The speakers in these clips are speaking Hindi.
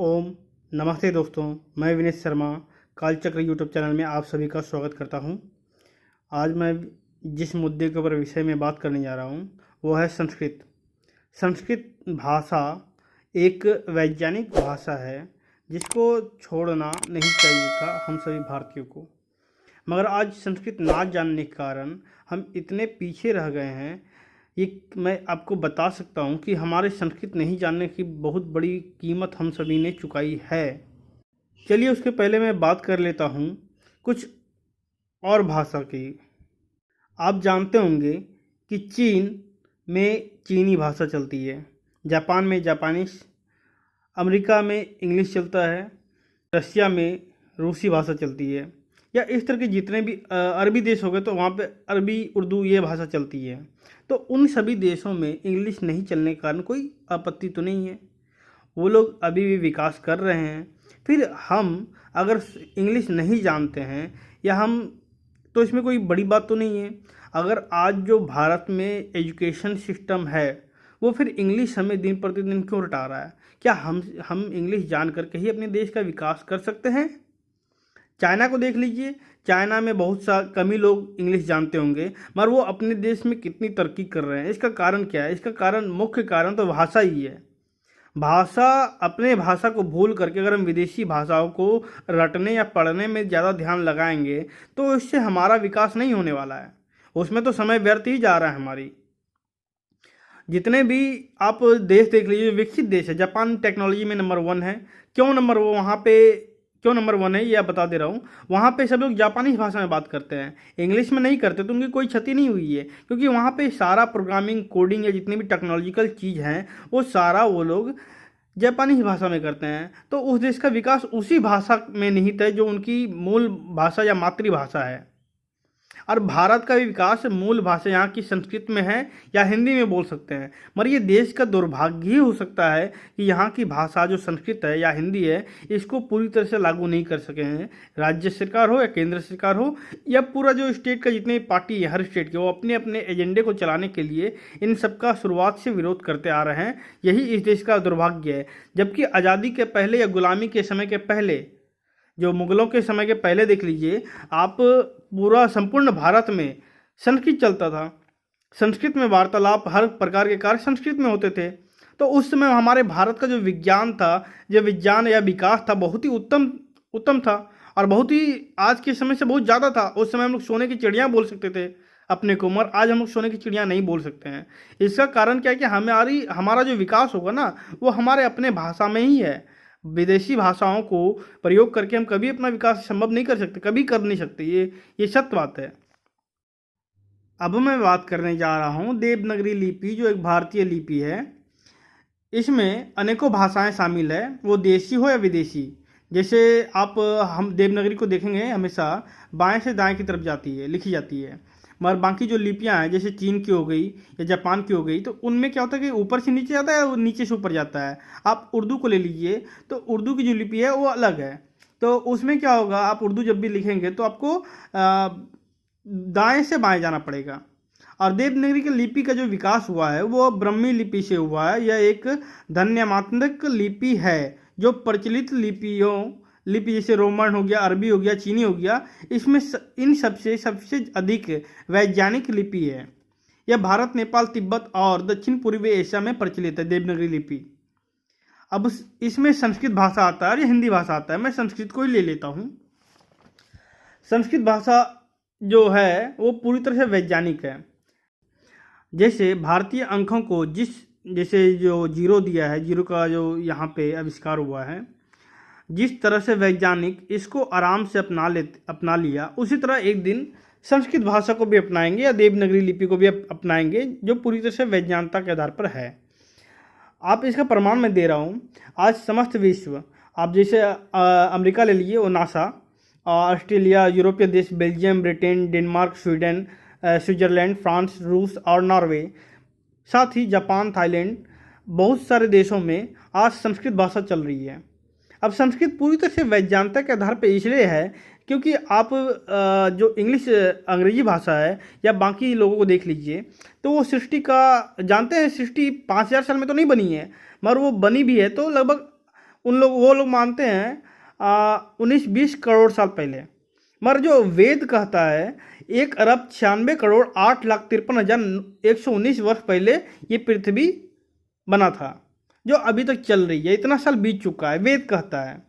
ओम नमस्ते दोस्तों, मैं विनेश शर्मा कालचक्र यूट्यूब चैनल में आप सभी का स्वागत करता हूं। आज मैं जिस मुद्दे के ऊपर विषय में बात करने जा रहा हूं वो है संस्कृत। संस्कृत भाषा एक वैज्ञानिक भाषा है जिसको छोड़ना नहीं चाहिए था हम सभी भारतीयों को, मगर आज संस्कृत ना जानने के कारण हम इतने पीछे रह गए हैं। ये मैं आपको बता सकता हूँ कि हमारे संस्कृत नहीं जानने की बहुत बड़ी कीमत हम सभी ने चुकाई है। चलिए उसके पहले मैं बात कर लेता हूँ कुछ और भाषा की। आप जानते होंगे कि चीन में चीनी भाषा चलती है, जापान में जापानीज, अमेरिका में इंग्लिश चलता है, रशिया में रूसी भाषा चलती है, या इस तरह के जितने भी अरबी देश हो गए तो वहाँ पे अरबी उर्दू ये भाषा चलती है। तो उन सभी देशों में इंग्लिश नहीं चलने के कारण कोई आपत्ति तो नहीं है, वो लोग अभी भी विकास कर रहे हैं। फिर हम अगर इंग्लिश नहीं जानते हैं या हम, तो इसमें कोई बड़ी बात तो नहीं है। अगर आज जो भारत में एजुकेशन सिस्टम है वो फिर इंग्लिश हमें दिन प्रतिदिन क्यों रटा रहा है? क्या हम इंग्लिश जान करके ही अपने देश का विकास कर सकते हैं? चाइना को देख लीजिए, चाइना में बहुत सा कम ही लोग इंग्लिश जानते होंगे, मगर वो अपने देश में कितनी तरक्की कर रहे हैं। इसका कारण क्या है? इसका कारण, मुख्य कारण तो भाषा ही है। भाषा, अपने भाषा को भूल करके अगर हम विदेशी भाषाओं को रटने या पढ़ने में ज़्यादा ध्यान लगाएंगे तो इससे हमारा विकास नहीं होने वाला है, उसमें तो समय व्यर्थ ही जा रहा है हमारी। जितने भी आप देश देख लीजिए, विकसित देश है, जापान टेक्नोलॉजी में नंबर 1 है। क्यों नंबर वो वहाँ पे क्यों नंबर 1 है ये आप बता दे रहा हूँ। वहाँ पे सब लोग जापानी भाषा में बात करते हैं, इंग्लिश में नहीं करते, तो उनकी कोई क्षति नहीं हुई है, क्योंकि वहाँ पे सारा प्रोग्रामिंग, कोडिंग या जितनी भी टेक्नोलॉजिकल चीज़ हैं वो सारा वो लोग जापानी भाषा में करते हैं। तो उस देश का विकास उसी भाषा में निहित है जो उनकी मूल भाषा या मातृभाषा है। और भारत का भी विकास मूल भाषा यहाँ की संस्कृत में है या हिंदी में बोल सकते हैं, मगर ये देश का दुर्भाग्य ही हो सकता है कि यहाँ की भाषा जो संस्कृत है या हिंदी है इसको पूरी तरह से लागू नहीं कर सके हैं। राज्य सरकार हो या केंद्र सरकार हो या पूरा जो स्टेट का जितनी पार्टी है हर स्टेट के, वो अपने अपने एजेंडे को चलाने के लिए इन सबका शुरुआत से विरोध करते आ रहे हैं। यही इस देश का दुर्भाग्य है। जबकि आज़ादी के पहले या गुलामी के समय के पहले, जो मुगलों के समय के पहले देख लीजिए आप, पूरा संपूर्ण भारत में संस्कृत चलता था। संस्कृत में वार्तालाप, हर प्रकार के कार्य संस्कृत में होते थे। तो उस समय हमारे भारत का जो विज्ञान था, जो विज्ञान या विकास था, बहुत ही उत्तम था और बहुत ही आज के समय से बहुत ज़्यादा था। उस समय हम लोग सोने की चिड़िया बोल सकते थे अपने को, मगर आज हम लोग सोने की चिड़िया नहीं बोल सकते हैं। इसका कारण क्या है कि हमारा जो विकास होगा ना वो हमारे अपने भाषा में ही है। विदेशी भाषाओं को प्रयोग करके हम कभी अपना विकास संभव नहीं कर सकते, कभी कर नहीं सकते, ये सत्य बात है। अब मैं बात करने जा रहा हूँ देवनागरी लिपि, जो एक भारतीय लिपि है। इसमें अनेकों भाषाएं शामिल है, वो देशी हो या विदेशी। जैसे आप, हम देवनागरी को देखेंगे हमेशा बाएं से दाएं की तरफ जाती है, लिखी जाती है। मगर बाकी जो लिपियां हैं, जैसे चीन की हो गई या जापान की हो गई, तो उनमें क्या होता है कि ऊपर से नीचे जाता है और नीचे से ऊपर जाता है। आप उर्दू को ले लीजिए तो उर्दू की जो लिपि है वो अलग है। तो उसमें क्या होगा, आप उर्दू जब भी लिखेंगे तो आपको दाएं से बाएं जाना पड़ेगा। और देवनागरी की लिपि का जो विकास हुआ है वो ब्रह्मी लिपि से हुआ है। यह एक ध्वन्यात्मक लिपि है जो प्रचलित लिपि जैसे रोमन हो गया, अरबी हो गया, चीनी हो गया, इसमें इन सबसे अधिक वैज्ञानिक लिपि है। यह भारत, नेपाल, तिब्बत और दक्षिण पूर्वी एशिया में प्रचलित है देवनागरी लिपि। अब इसमें संस्कृत भाषा आता है या हिंदी भाषा आता है। मैं संस्कृत को ही ले लेता हूँ। संस्कृत भाषा जो है वो पूरी तरह से वैज्ञानिक है। जैसे भारतीय अंकों को जैसे जो जीरो दिया है, जीरो का जो यहाँ पे आविष्कार हुआ है, जिस तरह से वैज्ञानिक इसको आराम से अपना लिया, उसी तरह एक दिन संस्कृत भाषा को भी अपनाएंगे या देवनागरी लिपि को भी अपनाएंगे, जो पूरी तरह से वैज्ञानिकता के आधार पर है। आप इसका प्रमाण मैं दे रहा हूँ। आज समस्त विश्व, आप जैसे अमेरिका ले लीजिए, वो नासा, ऑस्ट्रेलिया, यूरोपीय देश, Belgium, Britain, Denmark, Sweden, Switzerland, France, रूस और नॉर्वे, साथ ही जापान, थाईलैंड, बहुत सारे देशों में आज संस्कृत भाषा चल रही है। अब संस्कृत पूरी तरह से वैज्ञानिकता के आधार पर इसलिए है क्योंकि आप जो इंग्लिश, अंग्रेजी भाषा है या बाकी लोगों को देख लीजिए तो वो सृष्टि का जानते हैं, सृष्टि 5000 साल में तो नहीं बनी है, मगर वो बनी भी है तो लगभग वो लोग मानते हैं 19-20 करोड़ साल पहले। मगर जो वेद कहता है 1,96,08,53,119 वर्ष पहले ये पृथ्वी बना था, जो अभी तक चल रही है। इतना साल बीत चुका है, वेद कहता है।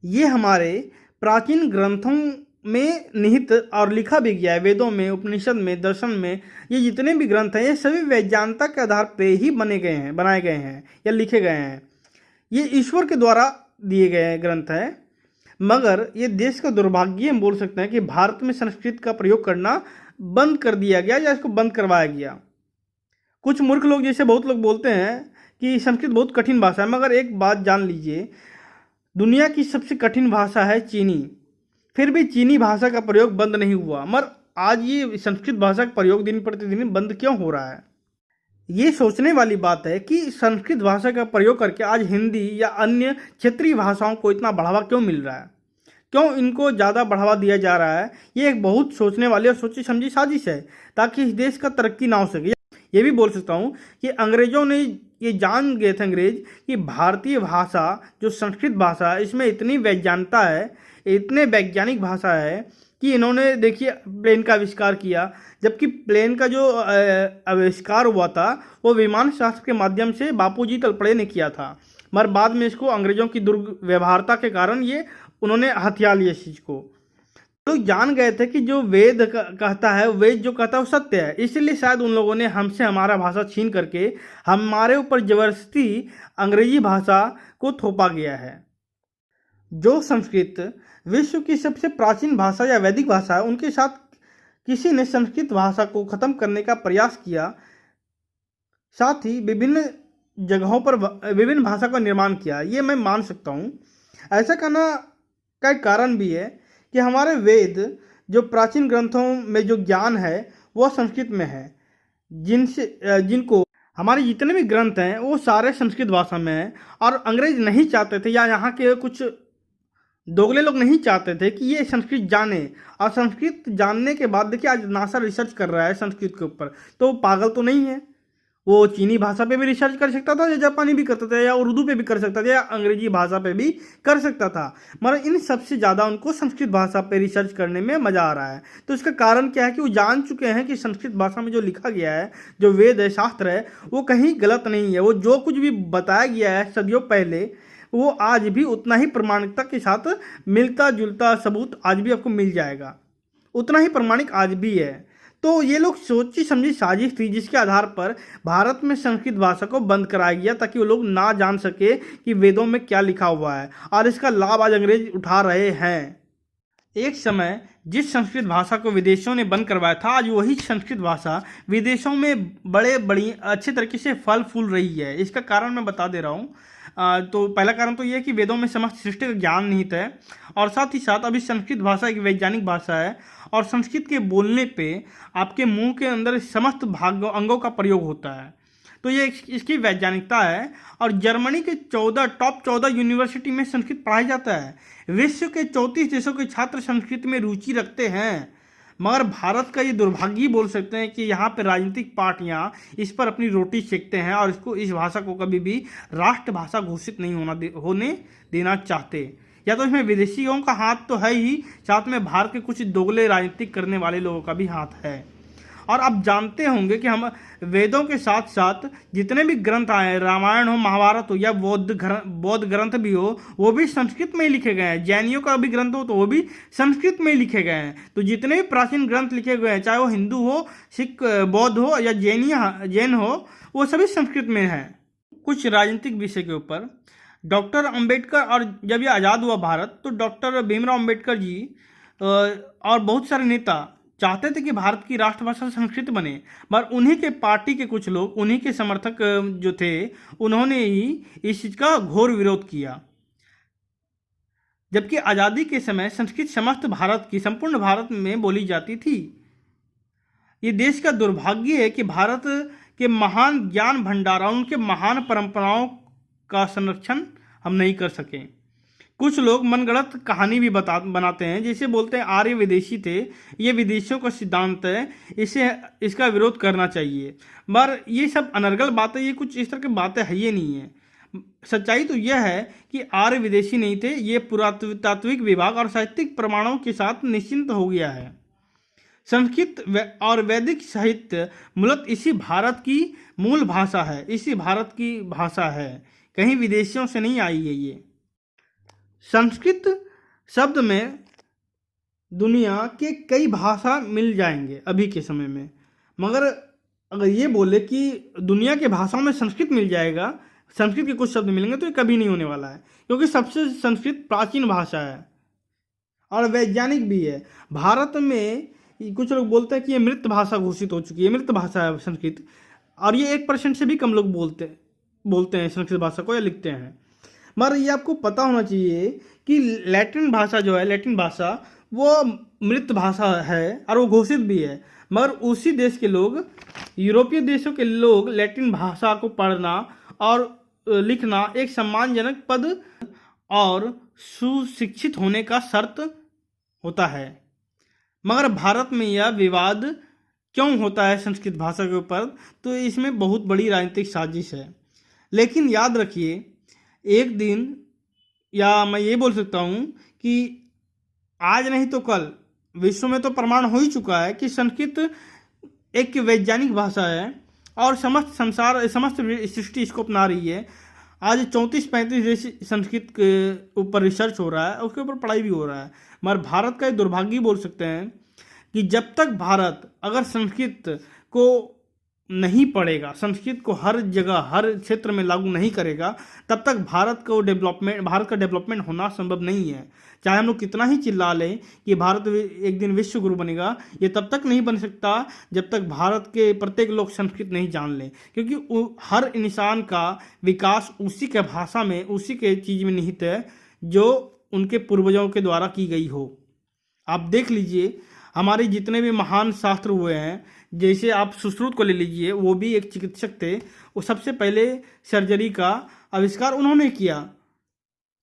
ये हमारे प्राचीन ग्रंथों में निहित और लिखा भी गया है, वेदों में, उपनिषद में, दर्शन में। ये जितने भी ग्रंथ हैं ये सभी वैज्ञानिकता के आधार पे ही बनाए गए हैं या लिखे गए हैं। ये ईश्वर के द्वारा दिए गए ग्रंथ हैं। मगर ये देश का दुर्भाग्य हम बोल सकते हैं कि भारत में संस्कृत का प्रयोग करना बंद कर दिया गया या इसको बंद करवाया गया। कुछ मूर्ख लोग, जैसे बहुत लोग बोलते हैं कि संस्कृत बहुत कठिन भाषा है, मगर एक बात जान लीजिए, दुनिया की सबसे कठिन भाषा है चीनी। फिर भी चीनी भाषा का प्रयोग बंद नहीं हुआ, मगर आज ये संस्कृत भाषा का प्रयोग दिन प्रतिदिन बंद क्यों हो रहा है? ये सोचने वाली बात है कि संस्कृत भाषा का प्रयोग करके आज हिंदी या अन्य क्षेत्रीय भाषाओं को इतना बढ़ावा क्यों मिल रहा है, क्यों इनको ज़्यादा बढ़ावा दिया जा रहा है। ये एक बहुत सोचने वाली और सोची समझी साजिश है ताकि इस देश का तरक्की ना हो सके। ये भी बोल सकता हूँ कि अंग्रेज़ों ने ये जान गए थे अंग्रेज कि भारतीय भाषा जो संस्कृत भाषा है इसमें इतनी वैज्ञानिकता है, इतने वैज्ञानिक भाषा है कि इन्होंने देखिए प्लेन का आविष्कार किया। जबकि प्लेन का जो आविष्कार हुआ था वो विमान शास्त्र के माध्यम से बापूजी तलपड़े ने किया था, मगर बाद में इसको अंग्रेज़ों की दुर्व्यवहारता के कारण ये उन्होंने हथिया लिया इस चीज़ को। लोग जान गए थे कि जो वेद कहता है, वेद जो कहता है वो सत्य है, इसलिए शायद उन लोगों ने हमसे हमारा भाषा छीन करके हमारे ऊपर जबरदस्ती अंग्रेजी भाषा को थोपा गया है। जो संस्कृत विश्व की सबसे प्राचीन भाषा या वैदिक भाषा है, उनके साथ किसी ने संस्कृत भाषा को ख़त्म करने का प्रयास किया, साथ ही विभिन्न जगहों पर विभिन्न भाषा का निर्माण किया। ये मैं मान सकता हूँ। ऐसा करना का एक कारण भी है कि हमारे वेद जो प्राचीन ग्रंथों में जो ज्ञान है वो संस्कृत में है, जिनको हमारे जितने भी ग्रंथ हैं वो सारे संस्कृत भाषा में हैं। और अंग्रेज नहीं चाहते थे या यहाँ के कुछ दोगले लोग नहीं चाहते थे कि ये संस्कृत जाने। और संस्कृत जानने के बाद देखिए आज नासा रिसर्च कर रहा है संस्कृत के ऊपर, तो वो पागल तो नहीं है। वो चीनी भाषा पे भी रिसर्च कर सकता था, या जापानी भी करता था, या उर्दू पे भी कर सकता था, या अंग्रेजी भाषा पे भी कर सकता था, मगर इन सबसे ज़्यादा उनको संस्कृत भाषा पे रिसर्च करने में मज़ा आ रहा है। तो इसका कारण क्या है कि वो जान चुके हैं कि संस्कृत भाषा में जो लिखा गया है, जो वेद है, शास्त्र है, वो कहीं गलत नहीं है। वो जो कुछ भी बताया गया है सदियों पहले, वो आज भी उतना ही प्रमाणिकता के साथ मिलता जुलता सबूत आज भी आपको मिल जाएगा, उतना ही प्रमाणिक आज भी है। तो ये लोग सोची समझी साजिश थी जिसके आधार पर भारत में संस्कृत भाषा को बंद कराया गया, ताकि वो लोग ना जान सके कि वेदों में क्या लिखा हुआ है। और इसका लाभ आज अंग्रेज उठा रहे हैं। एक समय जिस संस्कृत भाषा को विदेशों ने बंद करवाया था, आज वही संस्कृत भाषा विदेशों में बड़ी अच्छे तरीके से फल फूल रही है। इसका कारण मैं बता दे रहा हूँ। तो पहला कारण तो ये है कि वेदों में समस्त सृष्टि का ज्ञान निहित है, और साथ ही साथ अभी संस्कृत भाषा एक वैज्ञानिक भाषा है, और संस्कृत के बोलने पे आपके मुंह के अंदर समस्त अंगों का प्रयोग होता है। तो ये इसकी वैज्ञानिकता है। और जर्मनी के टॉप 14 यूनिवर्सिटी में संस्कृत पढ़ाया जाता है। विश्व के 34 देशों के छात्र संस्कृत में रुचि रखते हैं। मगर भारत का ये दुर्भाग्य बोल सकते हैं कि यहाँ पे राजनीतिक पार्टियाँ इस पर अपनी रोटी सेकते हैं, और इस भाषा को कभी भी राष्ट्रभाषा घोषित नहीं होने देना चाहते। या तो इसमें विदेशियों का हाथ तो है ही, साथ में भारत के कुछ दोगले राजनीतिक करने वाले लोगों का भी हाथ है। और आप जानते होंगे कि हम वेदों के साथ साथ जितने भी ग्रंथ आए हैं, रामायण हो, महाभारत हो, या बौद्ध ग्रंथ भी हो, वो भी संस्कृत में ही लिखे गए हैं। जैनियों का भी ग्रंथ हो तो वो भी संस्कृत में ही लिखे गए हैं। तो जितने भी प्राचीन ग्रंथ लिखे गए हैं, चाहे वो हिंदू हो, सिख, बौद्ध हो, या जैन हो, वो सभी संस्कृत में है। कुछ राजनीतिक विषय के ऊपर डॉक्टर अंबेडकर, और जब ये आज़ाद हुआ भारत, तो डॉक्टर भीमराव अंबेडकर जी और बहुत सारे नेता चाहते थे कि भारत की राष्ट्रभाषा संस्कृत बने, मगर उन्हीं के पार्टी के कुछ लोग, उन्हीं के समर्थक जो थे, उन्होंने ही इस चीज़ का घोर विरोध किया। जबकि आज़ादी के समय संस्कृत समस्त भारत की, संपूर्ण भारत में बोली जाती थी। ये देश का दुर्भाग्य है कि भारत के महान ज्ञान भंडार और उनके महान परंपराओं का संरक्षण हम नहीं कर सके। कुछ लोग मनगढ़ंत कहानी भी बनाते हैं, जैसे बोलते हैं आर्य विदेशी थे, ये विदेशियों का सिद्धांत है, इसका विरोध करना चाहिए। मगर ये सब अनर्गल बातें, ये कुछ इस तरह की बातें है ये नहीं है। सच्चाई तो यह है कि आर्य विदेशी नहीं थे, ये पुरातात्विक विभाग और साहित्यिक प्रमाणों के साथ निश्चिंत हो गया है। संस्कृत और वैदिक साहित्य मूलतः इसी भारत की मूल भाषा है, इसी भारत की भाषा है, कहीं विदेशियों से नहीं आई है। ये संस्कृत शब्द में दुनिया के कई भाषा मिल जाएंगे अभी के समय में, मगर अगर ये बोले कि दुनिया के भाषाओं में संस्कृत मिल जाएगा, संस्कृत के कुछ शब्द मिलेंगे, तो ये कभी नहीं होने वाला है, क्योंकि सबसे संस्कृत प्राचीन भाषा है और वैज्ञानिक भी है। भारत में कुछ लोग बोलते हैं कि ये मृत भाषा घोषित हो चुकी है, मृत भाषा है संस्कृत, और ये 1% से भी कम लोग बोलते हैं संस्कृत भाषा को या लिखते हैं। मगर ये आपको पता होना चाहिए कि लैटिन भाषा जो है, लैटिन भाषा वो मृत भाषा है और वो घोषित भी है, मगर उसी देश के लोग, यूरोपीय देशों के लोग लैटिन भाषा को पढ़ना और लिखना एक सम्मानजनक पद और सुशिक्षित होने का शर्त होता है। मगर भारत में यह विवाद क्यों होता है संस्कृत भाषा के ऊपर, तो इसमें बहुत बड़ी राजनीतिक साजिश है। लेकिन याद रखिए, एक दिन, या मैं ये बोल सकता हूँ कि आज नहीं तो कल विश्व में तो प्रमाण हो ही चुका है कि संस्कृत एक वैज्ञानिक भाषा है और समस्त सृष्टि इसको अपना रही है। आज 34-35 देश संस्कृत के ऊपर रिसर्च हो रहा है, उसके ऊपर पढ़ाई भी हो रहा है। मगर भारत का दुर्भाग्य बोल सकते हैं कि जब तक भारत अगर संस्कृत को नहीं पढ़ेगा, संस्कृत को हर जगह हर क्षेत्र में लागू नहीं करेगा, तब तक भारत का डेवलपमेंट होना संभव नहीं है। चाहे हम लोग कितना ही चिल्ला लें कि भारत एक दिन विश्व गुरु बनेगा, ये तब तक नहीं बन सकता जब तक भारत के प्रत्येक लोग संस्कृत नहीं जान लें, क्योंकि हर इंसान का विकास उसी के भाषा में, उसी के चीज़ में निहित है जो उनके पूर्वजों के द्वारा की गई हो। आप देख लीजिए, हमारे जितने भी महान शास्त्र हुए हैं, जैसे आप सुश्रुत को ले लीजिए, वो भी एक चिकित्सक थे। वो सबसे पहले सर्जरी का आविष्कार उन्होंने किया।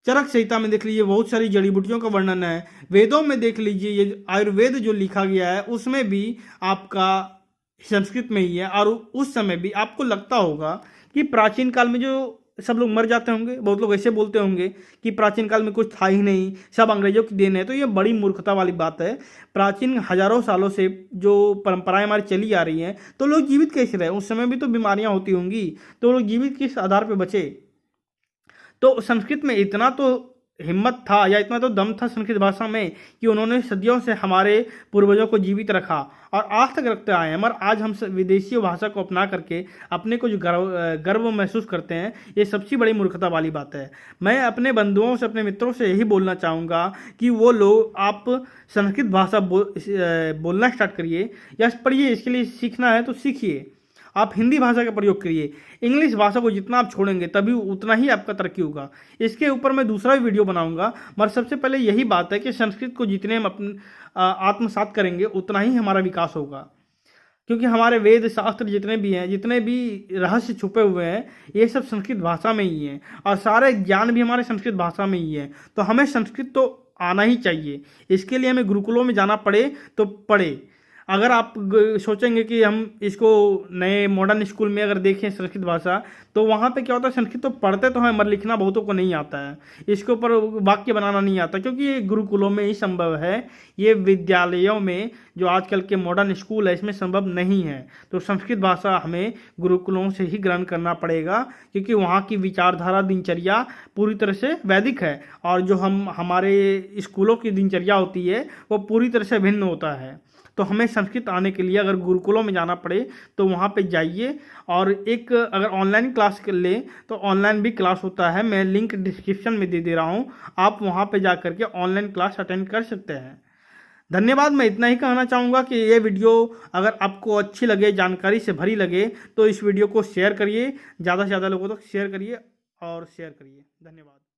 चरक संहिता में देख लीजिए, बहुत सारी जड़ी बूटियों का वर्णन है। वेदों में देख लीजिए, ये आयुर्वेद जो लिखा गया है उसमें भी आपका संस्कृत में ही है। और उस समय भी आपको लगता होगा कि प्राचीन काल में जो सब लोग मर जाते होंगे, बहुत लोग ऐसे बोलते होंगे कि प्राचीन काल में कुछ था ही नहीं, सब अंग्रेजों की देन है, तो ये बड़ी मूर्खता वाली बात है। प्राचीन हजारों सालों से जो परंपराएं हमारी चली आ रही हैं, तो लोग जीवित कैसे रहे? उस समय भी तो बीमारियां होती होंगी, तो लोग जीवित किस आधार पर बचे? तो संस्कृत में इतना तो हिम्मत था या इतना तो दम था संस्कृत भाषा में कि उन्होंने सदियों से हमारे पूर्वजों को जीवित रखा और आज तक रखते आए हैं। मगर आज हम विदेशी भाषा को अपना करके अपने को जो गर्व महसूस करते हैं, ये सबसे बड़ी मूर्खता वाली बात है। मैं अपने बंधुओं से, अपने मित्रों से यही बोलना चाहूँगा कि वो लोग, आप संस्कृत भाषा बोलना स्टार्ट करिए या पढ़िए। इसके लिए सीखना है तो सीखिए। आप हिंदी भाषा का प्रयोग करिए। इंग्लिश भाषा को जितना आप छोड़ेंगे तभी उतना ही आपका तरक्की होगा। इसके ऊपर मैं दूसरा भी वीडियो बनाऊंगा, मगर सबसे पहले यही बात है कि संस्कृत को जितने हम अपने आत्मसात करेंगे उतना ही हमारा विकास होगा, क्योंकि हमारे वेद शास्त्र जितने भी हैं, जितने भी रहस्य छुपे हुए हैं, ये सब संस्कृत भाषा में ही हैं और सारे ज्ञान भी हमारे संस्कृत भाषा में ही है। तो हमें संस्कृत तो आना ही चाहिए। इसके लिए हमें गुरुकुलों में जाना पड़े तो पड़े। अगर आप सोचेंगे कि हम इसको नए मॉडर्न स्कूल में अगर देखें संस्कृत भाषा, तो वहाँ पे क्या होता है, संस्कृत तो पढ़ते तो हैं मगर लिखना बहुतों को नहीं आता है, इसके ऊपर वाक्य बनाना नहीं आता, क्योंकि ये गुरुकुलों में ही संभव है। ये विद्यालयों में जो आजकल के मॉडर्न स्कूल है इसमें संभव नहीं है। तो संस्कृत भाषा हमें गुरुकुलों से ही ग्रहण करना पड़ेगा, क्योंकि वहाँ की विचारधारा, दिनचर्या पूरी तरह से वैदिक है और जो हमारे स्कूलों की दिनचर्या होती है वो पूरी तरह से भिन्न होता है। तो हमें संस्कृत आने के लिए अगर गुरुकुलों में जाना पड़े तो वहाँ पे जाइए। और एक अगर ऑनलाइन क्लास ले तो ऑनलाइन भी क्लास होता है, मैं लिंक डिस्क्रिप्शन में दे रहा हूँ, आप वहाँ पे जा करके ऑनलाइन क्लास अटेंड कर सकते हैं। धन्यवाद। मैं इतना ही कहना चाहूँगा कि ये वीडियो अगर आपको अच्छी लगे, जानकारी से भरी लगे, तो इस वीडियो को शेयर करिए, ज़्यादा से ज़्यादा लोगों तक शेयर करिए और शेयर करिए। धन्यवाद।